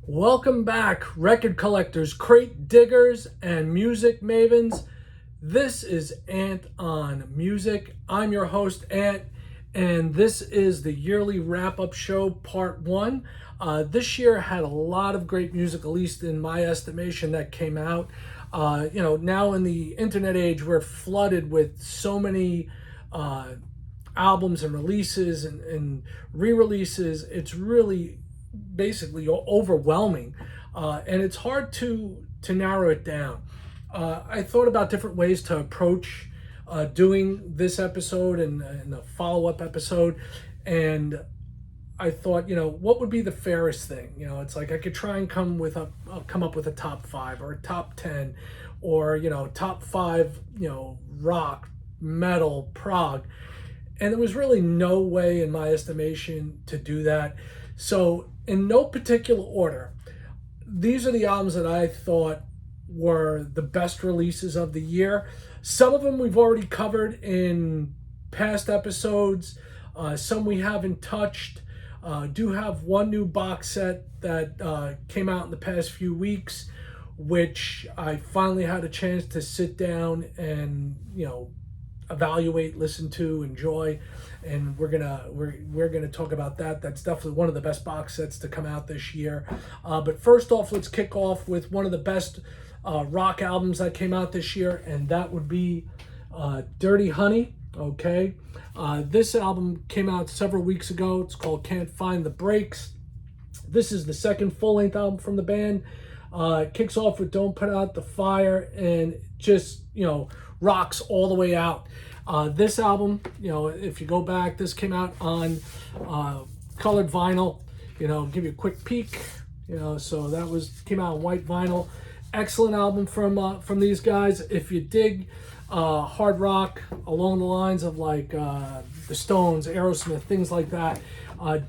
Welcome back, record collectors, crate diggers, and music mavens. This is Ant on Music. I'm your host, Ant, and this is the yearly wrap-up show, part one. This year had a lot of great music, at least in my estimation, that came out. Now in the internet age, we're flooded with so many albums and releases and re-releases. It's really basically overwhelming, and it's hard to narrow it down. I thought about different ways to approach doing this episode and a follow-up episode, and I thought, what would be the fairest thing? It's like I could try and come up with a top 5 or a top 10, or top 5, rock, metal, prog, and there was really no way in my estimation to do that. So in no particular order, these are the albums that I thought were the best releases of the year. Some of them we've already covered in past episodes. Some we haven't touched. Do have one new box set that came out in the past few weeks, which I finally had a chance to sit down and evaluate, listen to, enjoy, and we're gonna talk about that. That's definitely one of the best box sets to come out this year. But first off, let's kick off with one of the best rock albums that came out this year, and that would be Dirty Honey. Okay, this album came out several weeks ago. It's called Can't Find the Brakes. This is the second full-length album from the band. It kicks off with Don't Put Out the Fire, and just rocks all the way out. This album, if you go back, this came out on colored vinyl. Give you a quick peek. So that came out on white vinyl. Excellent album from these guys. If you dig hard rock along the lines of like the Stones, Aerosmith, things like that,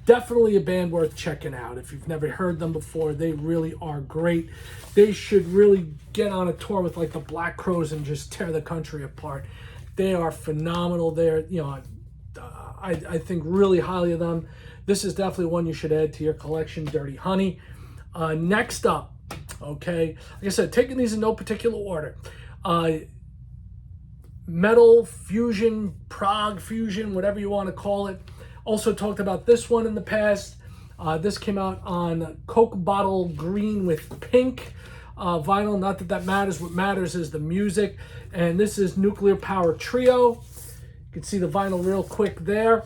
definitely a band worth checking out. If you've never heard them before, they really are great. They should really get on a tour with like the Black Crowes and just tear the country apart. They are phenomenal. They're, I think really highly of them. This is definitely one you should add to your collection, Dirty Honey. Next up, okay, like I said, taking these in no particular order. Metal fusion, prog fusion, whatever you want to call it. Also talked about this one in the past. This came out on Coke Bottle Green with pink vinyl. Not that matters. What matters is the music. And this is Nuclear Power Trio. You can see the vinyl real quick there.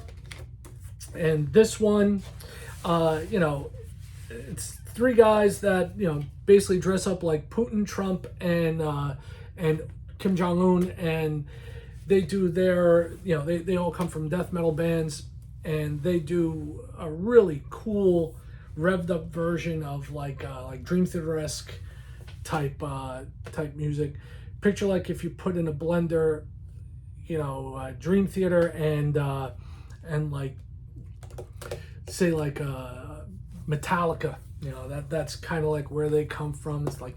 And this one, it's three guys that, basically dress up like Putin, Trump, and Kim Jong-un. And they do their, they all come from death metal bands. And they do a really cool revved up version of like Dream Theater-esque type music. Picture like if you put in a blender, Dream Theater and like say like Metallica. That's kind of like where they come from. It's like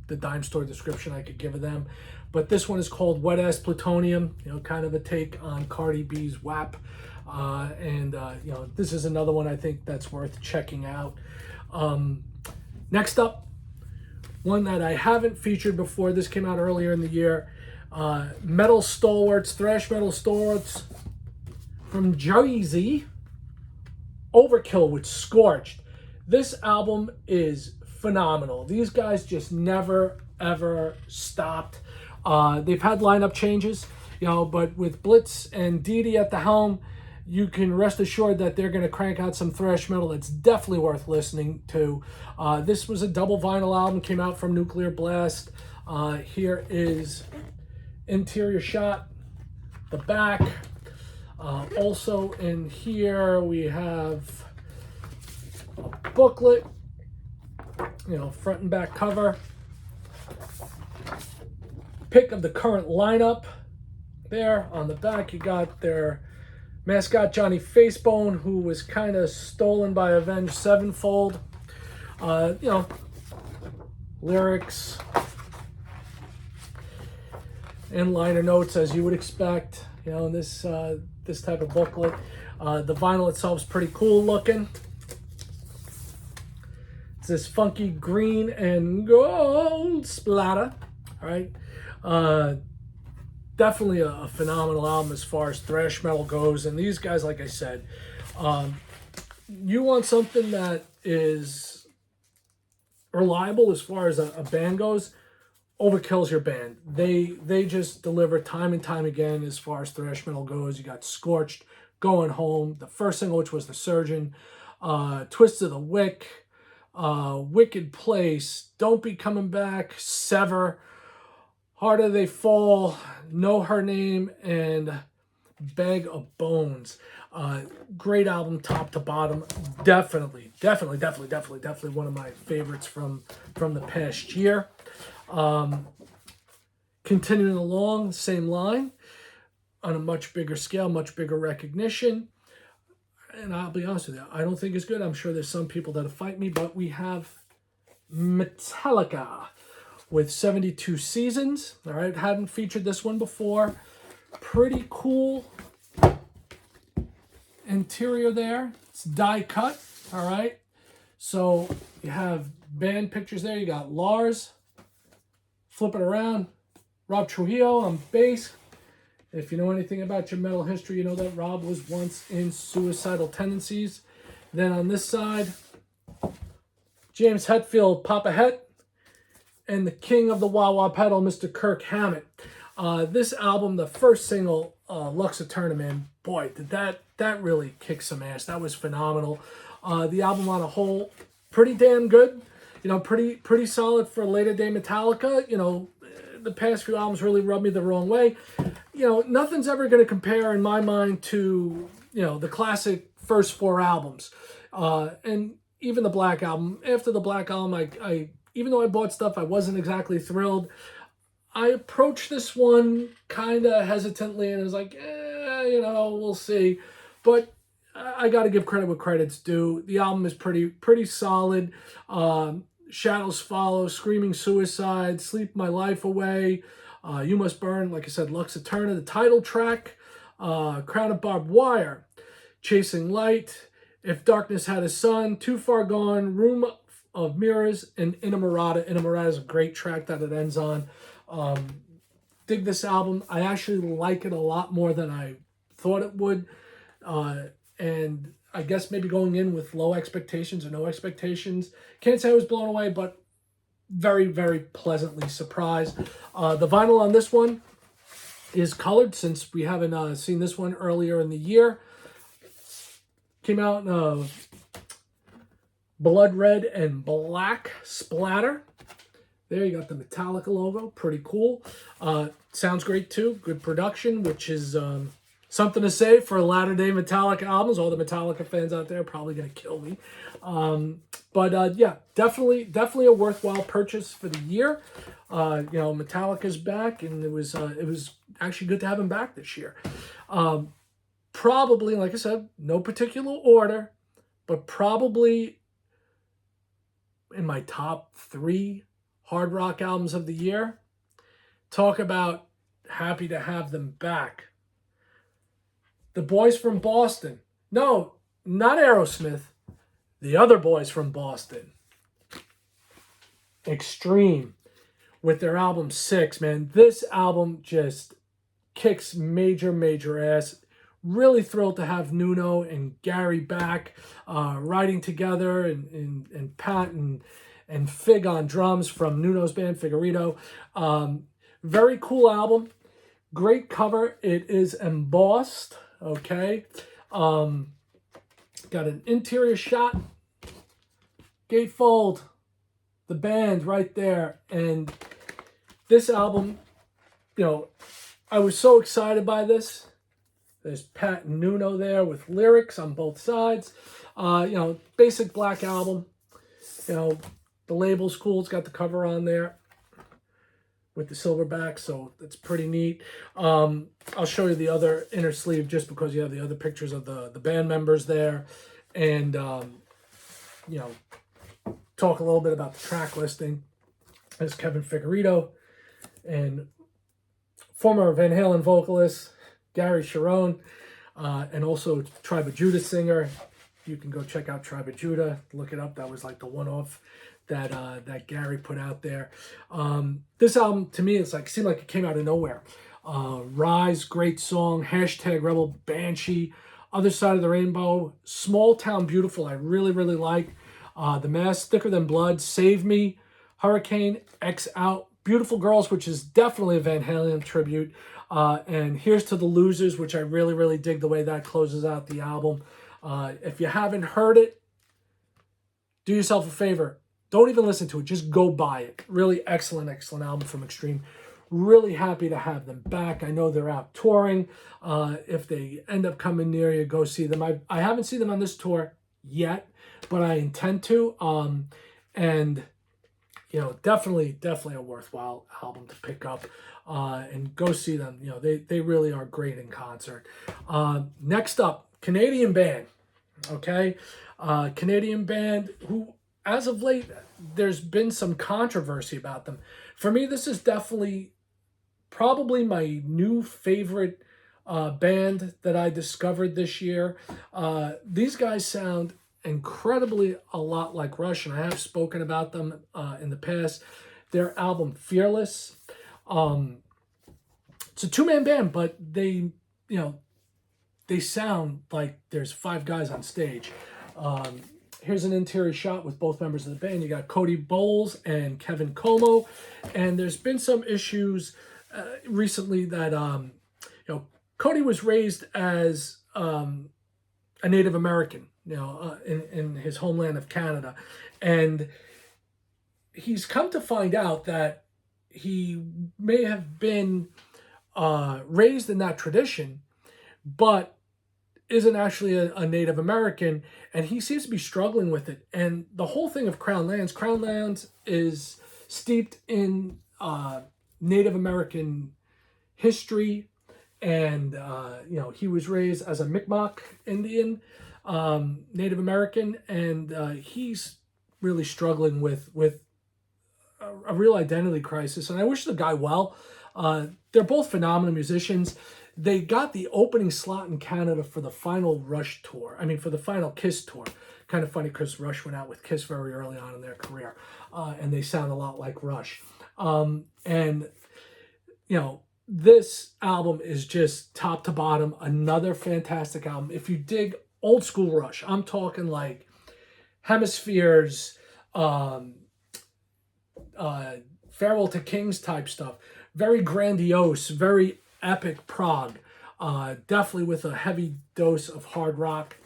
the dime store description I could give of them. But this one is called Wet Ass Plutonium. Kind of a take on Cardi B's WAP. This is another one I think that's worth checking out. Next up, one that I haven't featured before. This came out earlier in the year. Metal stalwarts, thrash metal stalwarts from Jersey, Overkill with Scorched. This album is phenomenal. These guys just never ever stopped. They've had lineup changes, but with Blitz and Didi at the helm, you can rest assured that they're going to crank out some thrash metal that's definitely worth listening to. This was a double vinyl album, came out from Nuclear Blast. Here is interior shot, the back. Also in here we have a booklet, front and back cover. Pick of the current lineup. There on the back you got their mascot Johnny Facebone, who was kind of stolen by Avenged Sevenfold. Lyrics and liner notes as you would expect. In this type of booklet. The vinyl itself is pretty cool looking. It's this funky green and gold splatter. All right. Definitely a phenomenal album as far as thrash metal goes. And these guys, like I said, you want something that is reliable as far as a band goes, Overkill's your band. They just deliver time and time again as far as thrash metal goes. You got Scorched, Going Home, the first single, which was The Surgeon, Twist of the Wick, Wicked Place, Don't Be Coming Back, Sever, Harder They Fall, Know Her Name, and Bag of Bones. Great album, top to bottom. Definitely one of my favorites from the past year. Continuing along, same line, on a much bigger scale, much bigger recognition. And I'll be honest with you, I don't think it's good. I'm sure there's some people that'll fight me, but we have Metallica with 72 Seasons. All right, hadn't featured this one before. Pretty cool interior there. It's die cut. All right, so you have band pictures there. You got Lars. Flip it around. Rob Trujillo on bass. If you know anything about your metal history, you know that Rob was once in Suicidal Tendencies. Then on this side, James Hetfield, Papa Het, and the king of the wah-wah pedal, Mr. Kirk Hammett. This album, the first single, Lux Eterna, man, boy, did that really kick some ass. That was phenomenal. The album on a whole, pretty damn good. You know, pretty solid for later day Metallica. You know, the past few albums really rubbed me the wrong way. You know, nothing's ever going to compare in my mind to, you know, the classic first four albums. And even the Black Album. After the Black Album, I even though I bought stuff, I wasn't exactly thrilled. I approached this one kind of hesitantly and was like, you know, we'll see. But I got to give credit where credit's due. The album is pretty solid. Shadows Follow, Screaming Suicide, Sleep My Life Away, You Must Burn, like I said, Lux Eterna, the title track, Crown of Barbed Wire, Chasing Light, If Darkness Had a Sun, Too Far Gone, Room of Mirrors, and Inamorata. Inamorata is a great track that it ends on. Dig this album. I actually like it a lot more than I thought it would. And I guess maybe going in with low expectations or no expectations. Can't say I was blown away, but very, very pleasantly surprised. The vinyl on this one is colored since we haven't seen this one earlier in the year. Came out in blood red and black splatter. There you got the Metallica logo. Pretty cool. Sounds great too. Good production, which is something to say for latter-day Metallica albums. All the Metallica fans out there are probably going to kill me. But yeah, definitely a worthwhile purchase for the year. You know, Metallica's back, and it was actually good to have him back this year. Probably, like I said, no particular order, but probably in my top 3 hard rock albums of the year. Talk about happy to have them back. The boys from Boston. No, not Aerosmith. The other boys from Boston. Extreme. With their album 6, man. This album just kicks major ass. Really thrilled to have Nuno and Gary back writing together, and Pat and Fig on drums from Nuno's band, Figurito. Very cool album. Great cover. It is embossed. Okay. Got an interior shot. Gatefold. The band right there. And this album, you know, I was so excited by this. There's Pat and Nuno there with lyrics on both sides. You know, basic Black Album. You know, the label's cool. It's got the cover on there with the silver back, so that's pretty neat. I'll show you the other inner sleeve just because you have the other pictures of the band members there. And, you know, talk a little bit about the track listing. There's Kevin Figurito and former Van Halen vocalist Gary Cherone, and also Tribe of Judah singer you can go check out Tribe of Judah, look it up. That was like the one-off that that Gary put out there. This album, to me, it's like seemed like it came out of nowhere. Rise, great song. Hashtag Rebel Banshee. Other Side of the Rainbow. Small Town Beautiful, I really, really like. The Mask, Thicker Than Blood. Save Me. Hurricane, X Out. Beautiful Girls, which is definitely a Van Halen tribute. And Here's to the Losers, which I really, really dig the way that closes out the album. If you haven't heard it, do yourself a favor. Don't even listen to it. Just go buy it. Really excellent, excellent album from Extreme. Really happy to have them back. I know they're out touring. If they end up coming near you, go see them. I haven't seen them on this tour yet, but I intend to. And definitely a worthwhile album to pick up and go see them. They really are great in concert. Next up, Canadian band. Okay, Canadian band who, as of late, there's been some controversy about them. For me, this is definitely probably my new favorite band that I discovered this year. These guys sound incredibly a lot like Rush, and I have spoken about them in the past. Their album Fearless, it's a two-man band, but they sound like there's 5 guys on stage. Here's an interior shot with both members of the band. You got Cody Bowles and Kevin Como, and there's been some issues recently that Cody was raised as a Native American, in his homeland of Canada. And he's come to find out that he may have been raised in that tradition, but isn't actually a Native American, and he seems to be struggling with it. And the whole thing of Crownlands is steeped in Native American history, and he was raised as a Mi'kmaq Indian, Native American, and he's really struggling with a real identity crisis. And I wish the guy well. They're both phenomenal musicians. They got the opening slot in Canada for the final Rush tour. For the final Kiss tour. Kind of funny because Rush went out with Kiss very early on in their career, and they sound a lot like Rush. This album is just top to bottom another fantastic album. If you dig old school Rush, I'm talking like Hemispheres, Farewell to Kings type stuff. Very grandiose, very epic prog. Definitely with a heavy dose of hard rock.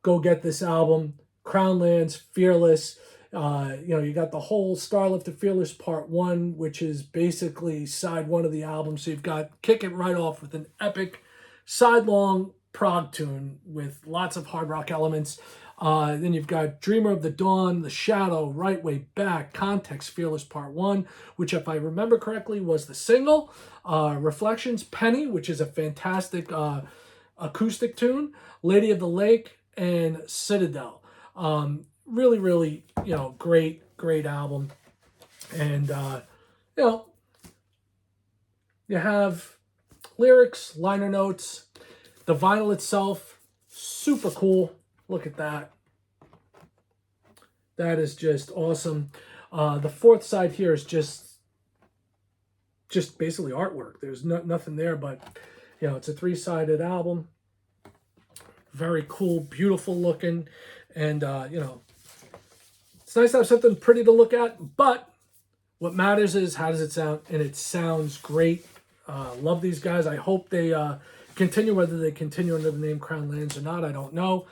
Go get this album. Crownlands Fearless. You got the whole Starlift of Fearless Part 1, which is basically side 1 of the album. So you've got kick it right off with an epic side-long prog tune with lots of hard rock elements. Then you've got Dreamer of the Dawn, The Shadow, Right Way Back, Context, Fearless Part 1, which, if I remember correctly, was the single. Reflections, Penny, which is a fantastic acoustic tune. Lady of the Lake, and Citadel. Really, really, great album. And, you have lyrics, liner notes. The vinyl itself, super cool. Look at that. That is just awesome. The fourth side here is just basically artwork. There's nothing there, but it's a 3-sided album. Very cool, beautiful looking, and it's nice to have something pretty to look at. But what matters is how does it sound, and it sounds great. Love these guys. I hope they continue. Whether they continue under the name Crownlands or not, I don't know.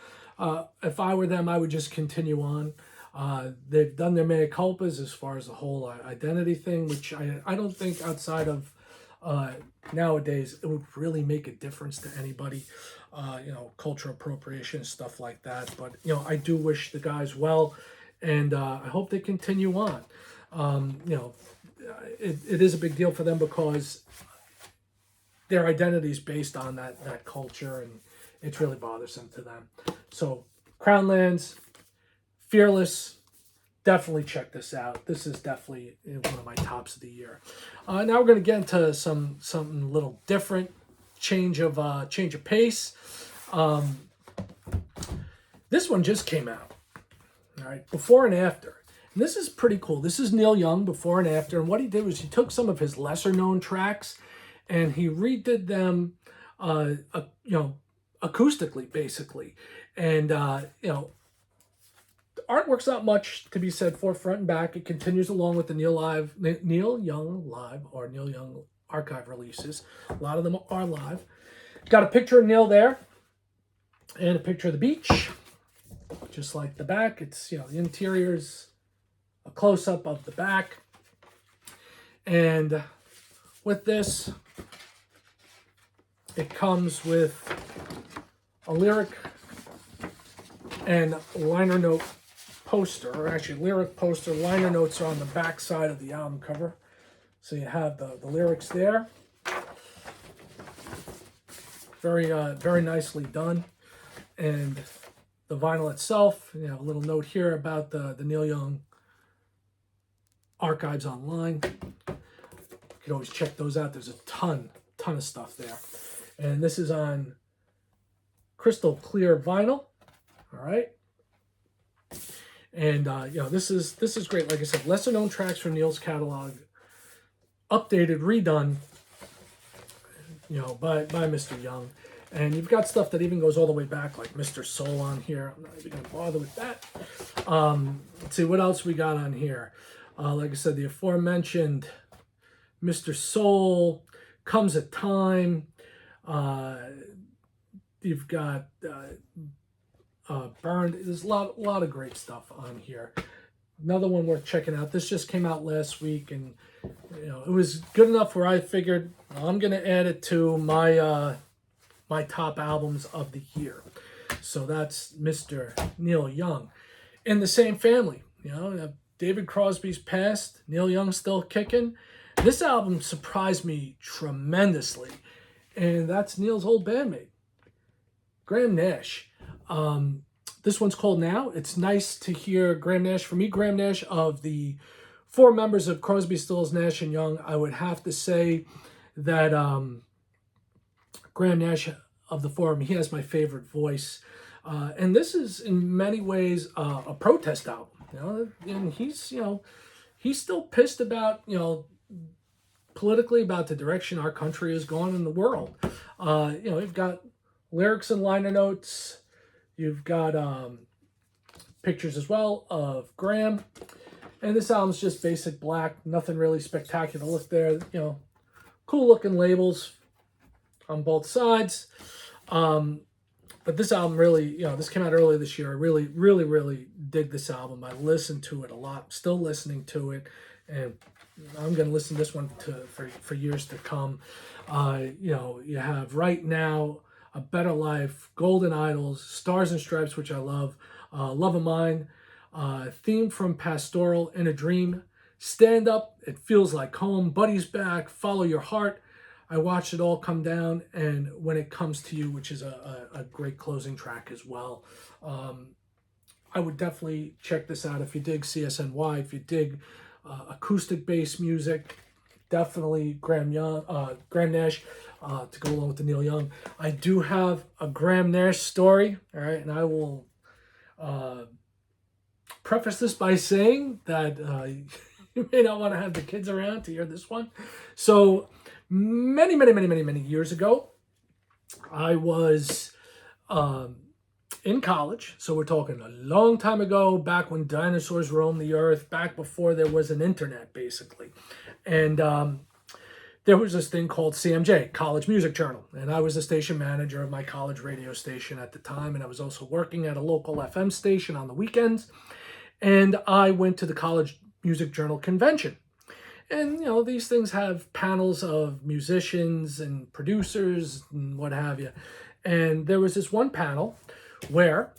If I were them, I would just continue on. They've done their mea culpas as far as the whole identity thing, which I don't think outside of nowadays it would really make a difference to anybody. Cultural appropriation, stuff like that. But I do wish the guys well, and I hope they continue on. It is a big deal for them because their identity is based on that culture, and it's really bothersome to them. So Crownlands, Fearless, definitely check this out. This is definitely one of my tops of the year. Now we're going to get into something a little different, change of pace. This one just came out. All right, before and after. And this is pretty cool. This is Neil Young before and after. And what he did was he took some of his lesser known tracks and he redid them, acoustically, basically. And, the artwork's not much to be said for front and back. It continues along with the Neil Young Live or Neil Young archive releases. A lot of them are live. Got a picture of Neil there and a picture of the beach, just like the back. It's, the interior's a close-up of the back. And with this, it comes with a lyric and liner note poster, or actually lyric poster. Liner notes are on the back side of the album cover. So you have the lyrics there. Very nicely done. And the vinyl itself, a little note here about the Neil Young archives online. You can always check those out. There's a ton of stuff there. And this is on crystal clear vinyl. All right. And this is great. Like I said, lesser known tracks from Neil's catalog, updated, redone, by Mr. Young. And you've got stuff that even goes all the way back, like Mr. Soul on here. I'm not even going to bother with that. Let's see what else we got on here. Like I said, the aforementioned Mr. Soul, Comes a Time. You've got Burned. There's a lot of great stuff on here. Another one worth checking out. This just came out last week, and it was good enough where I figured I'm going to add it to my my top albums of the year. So that's Mr. Neil Young. In the same family, David Crosby's passed, Neil Young's still kicking. This album surprised me tremendously, and that's Neil's old bandmate, Graham Nash. This one's called Now. It's nice to hear Graham Nash. For me, Graham Nash, of the four members of Crosby, Stills, Nash, and Young, I would have to say that Graham Nash, of the four, he has my favorite voice. And this is in many ways a protest album. And he's still pissed about, politically about the direction our country has gone in the world. You've got lyrics and liner notes. You've got pictures as well of Graham. And this album's just basic black, nothing really spectacular. Look there, cool looking labels on both sides. But this album really, this came out earlier this year. I really, really, really dig this album. I listened to it a lot, still listening to it. And I'm going to listen to this one for years to come. You have Right Now, A Better Life, Golden Idols, Stars and Stripes, which I love, Love of Mine, theme from Pastoral, In a Dream, Stand Up, It Feels Like Home, Buddy's Back, Follow Your Heart, I Watched It All Come Down, and When It Comes to You, which is a great closing track as well. I would definitely check this out if you dig CSNY, if you dig acoustic bass music. Definitely Graham Nash to go along with the Neil Young. I do have a Graham Nash story, all right, and I will preface this by saying that you may not want to have the kids around to hear this one. So many years ago, I was in college. So we're talking a long time ago, back when dinosaurs roamed the earth, back before there was an internet, basically. And there was this thing called CMJ, College Music Journal. And I was the station manager of my college radio station at the time. And I was also working at a local FM station on the weekends. And I went to the College Music Journal convention. And, these things have panels of musicians and producers and what have you. And there was this one panel where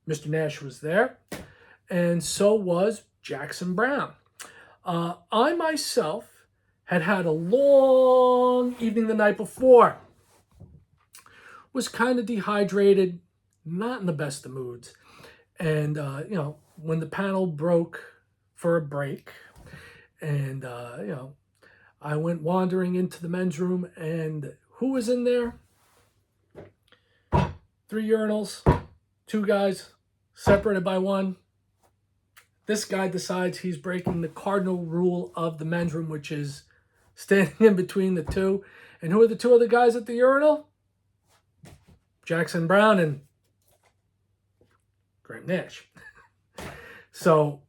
Mr. Nash was there, and so was Jackson Browne. I myself had a long evening the night before, was kind of dehydrated, not in the best of moods. And, when the panel broke for a break, and, I went wandering into the men's room, and who was in there? 3 urinals, two guys separated by one. This guy decides he's breaking the cardinal rule of the men's room, which is standing in between the two. And who are the two other guys at the urinal? Jackson Brown and Graham Nash. So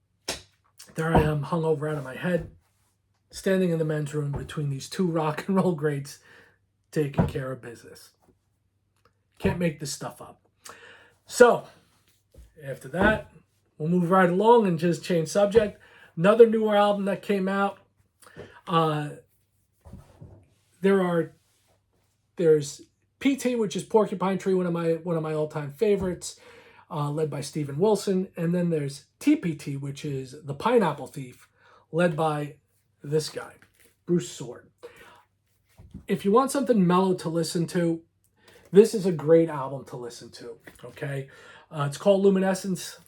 there I am, hungover out of my head, standing in the men's room between these two rock and roll greats, taking care of business. Can't make this stuff up. So after that, we'll move right along and just change subject. Another newer album that came out. There's PT, which is Porcupine Tree, one of my all-time favorites, led by Steven Wilson, and then there's TPT, which is The Pineapple Thief, led by this guy, Bruce Sword. If you want something mellow to listen to, this is a great album to listen to. Okay, it's called Luminescence.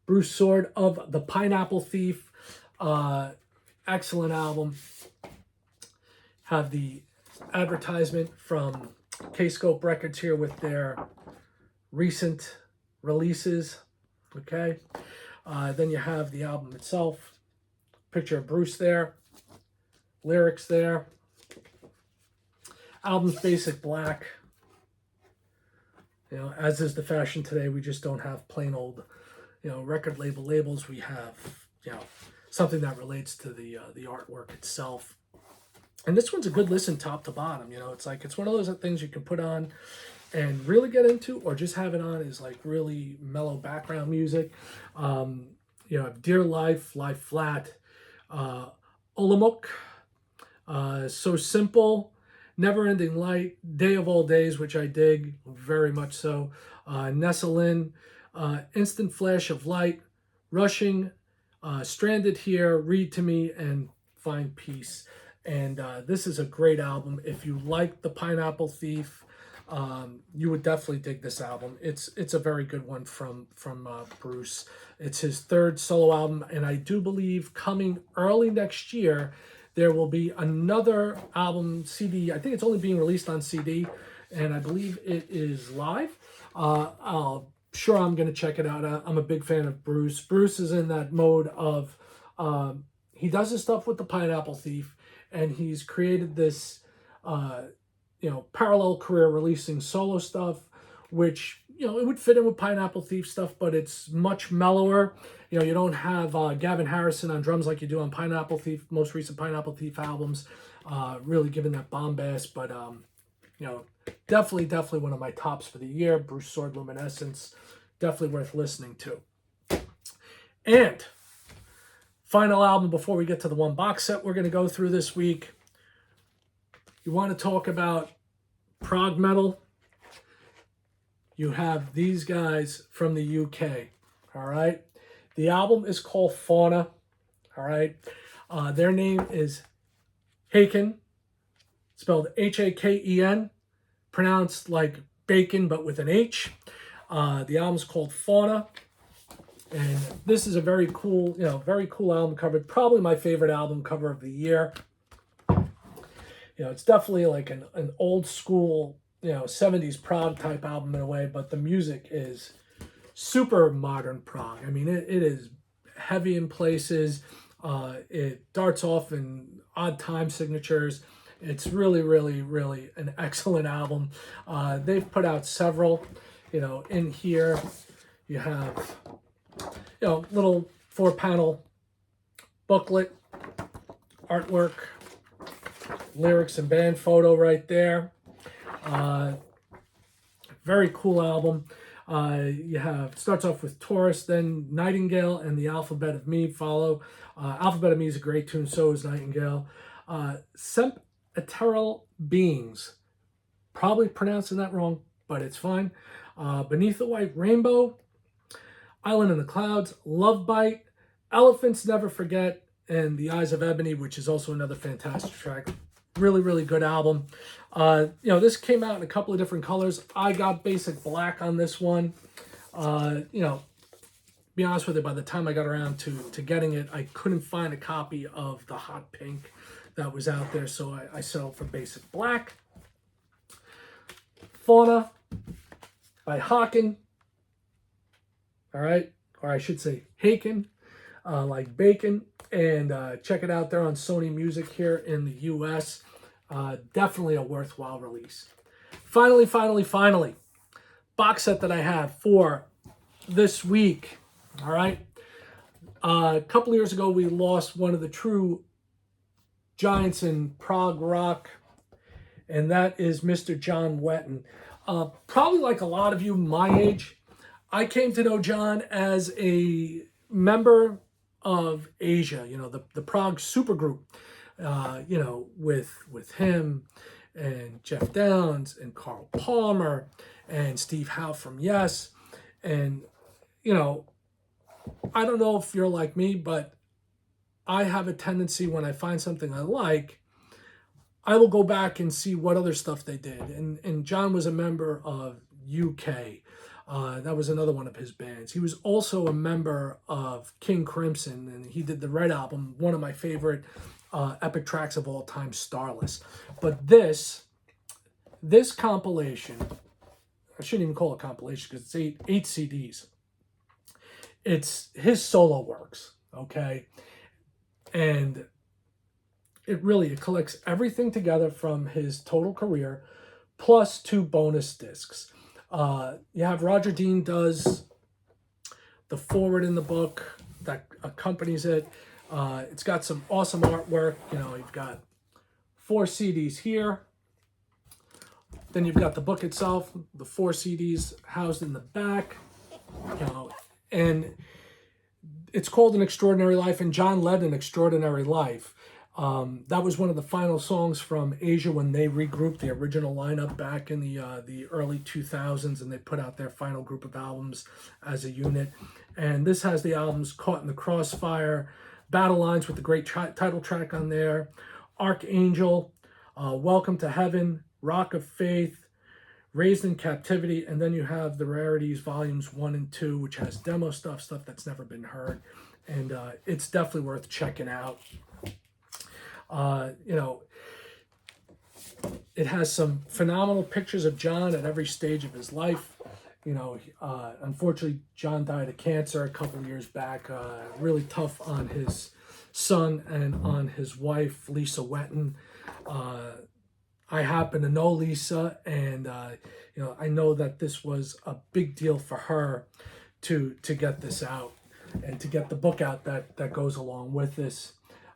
Bruce Sword of The Pineapple Thief, excellent album. Have the advertisement from K-Scope Records here with their recent releases. Okay, then you have the album itself, picture of Bruce there, lyrics there. Album's basic black. You know, as is the fashion today, we just don't have plain old, record labels. We have, something that relates to the artwork itself. And this one's a good listen top to bottom. It's one of those things you can put on and really get into, or just have it on as like really mellow background music. Dear Life, Lie Flat, Olamuk, So Simple, Never Ending Light, Day of All Days, which I dig very much so, Nestle In, Instant Flash of Light, Rushing, Stranded Here, Read to Me, and Find Peace. And this is a great album. If you like The Pineapple Thief, you would definitely dig this album. It's a very good one from Bruce. It's his third solo album, and I do believe coming early next year, there will be another album CD. I think it's only being released on CD, and I believe it is live. Sure, I'm going to check it out. I'm a big fan of Bruce. Bruce is in that mode of, he does his stuff with The Pineapple Thief, and he's created this, parallel career releasing solo stuff, which, it would fit in with Pineapple Thief stuff, but it's much mellower. You don't have Gavin Harrison on drums like you do on Pineapple Thief, most recent Pineapple Thief albums, really giving that bombast, but, definitely one of my tops for the year. Bruce Sword, Luminescence, definitely worth listening to. And final album before we get to the one box set we're going to go through this week. You want to talk about prog metal? You have these guys from the UK, all right? The album is called Fauna, all right? Their name is Haken, spelled Haken, pronounced like bacon but with an H. The album's called Fauna, and this is a very cool album cover. Probably my favorite album cover of the year. It's definitely like an old school, 70s prog type album in a way, but the music is super modern prog. I mean, it is heavy in places. It darts off in odd time signatures. It's really, really, really an excellent album. They've put out several. In here you have, little 4-panel booklet, artwork, lyrics and band photo right there. Very cool album. Starts off with Taurus, then Nightingale and the Alphabet of Me follow. Alphabet of Me is a great tune, so is Nightingale. Semp Ethereal Beings, probably pronouncing that wrong, but it's fine. Beneath the White Rainbow, Island in the Clouds, Love Bite, Elephants Never Forget, and The Eyes of Ebony, which is also another fantastic track. Really, really good album. This came out in a couple of different colors. I got basic black on this one. Be honest with you, by the time I got around to getting it, I couldn't find a copy of the hot pink that was out there, so I settled for basic black. Fauna, by Hawken, all right? Or I should say Haken, like bacon. And check it out there on Sony Music here in the US. Definitely a worthwhile release. Finally, box set that I have for this week, all right? A couple years ago, we lost one of the true giants in prog rock, and that is Mr. John Wetton. Probably like a lot of you my age, I came to know John as a member of Asia, the prog supergroup, with him and Jeff Downes and Carl Palmer and Steve Howe from Yes. And, I don't know if you're like me, but I have a tendency when I find something I like, I will go back and see what other stuff they did. And John was a member of UK. That was another one of his bands. He was also a member of King Crimson, and he did the Red Album, one of my favorite epic tracks of all time, Starless. But this compilation, I shouldn't even call it compilation because it's eight CDs. It's his solo works, okay? And it collects everything together from his total career, plus 2 bonus discs. You have Roger Dean does the forward in the book that accompanies it. It's got some awesome artwork. You've got 4 CDs here. Then you've got the book itself, the 4 CDs housed in the back. And it's called An Extraordinary Life, and John led an extraordinary life. That was one of the final songs from Asia when they regrouped the original lineup back in the early 2000s, and they put out their final group of albums as a unit. And this has the albums Caught in the Crossfire, Battle Lines with the great title track on there, Archangel, Welcome to Heaven, Rock of Faith, Raised in Captivity, and then you have the Rarities Volumes 1 and 2, which has demo stuff that's never been heard. And it's definitely worth checking out. It has some phenomenal pictures of John at every stage of his life. Unfortunately, John died of cancer a couple of years back. Really tough on his son and on his wife, Lisa Wetton. I happen to know Lisa, and I know that this was a big deal for her to get this out and to get the book out that goes along with this.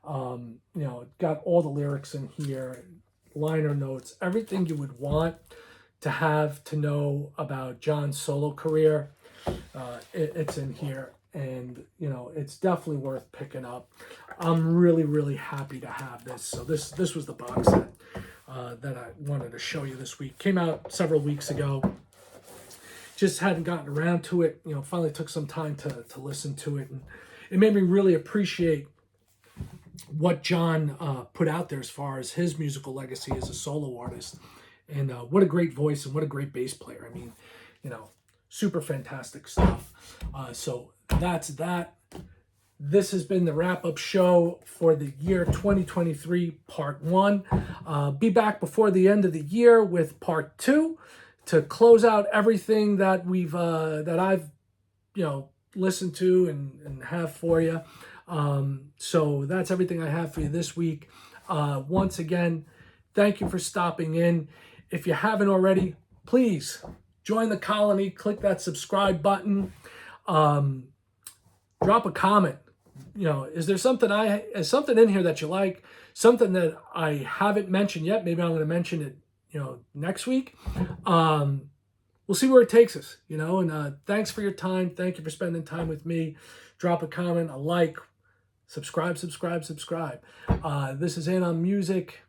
It got all the lyrics in here, liner notes, everything you would want to have to know about John's solo career. It's in here, and it's definitely worth picking up. I'm really, really happy to have this. So this was the box set that I wanted to show you this week. Came out several weeks ago. Just hadn't gotten around to it. Finally took some time to listen to it, and it made me really appreciate what John put out there as far as his musical legacy as a solo artist. And what a great voice and what a great bass player. I mean, super fantastic stuff. So that's that. This has been the wrap-up show for the year 2023, Part 1. Be back before the end of the year with Part 2 to close out everything that I've listened to and have for you. So that's everything I have for you this week. Once again, thank you for stopping in. If you haven't already, please join the colony. Click that subscribe button. Drop a comment. Is there something in here that you like? Something that I haven't mentioned yet? Maybe I'm going to mention it, next week. We'll see where it takes us, and thanks for your time. Thank you for spending time with me. Drop a comment, a like, subscribe. This is On Music.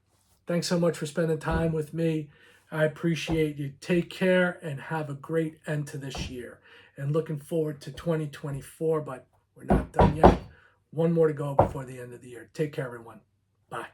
Thanks so much for spending time with me. I appreciate you. Take care and have a great end to this year. And looking forward to 2024, but we're not done yet. One more to go before the end of the year. Take care, everyone. Bye.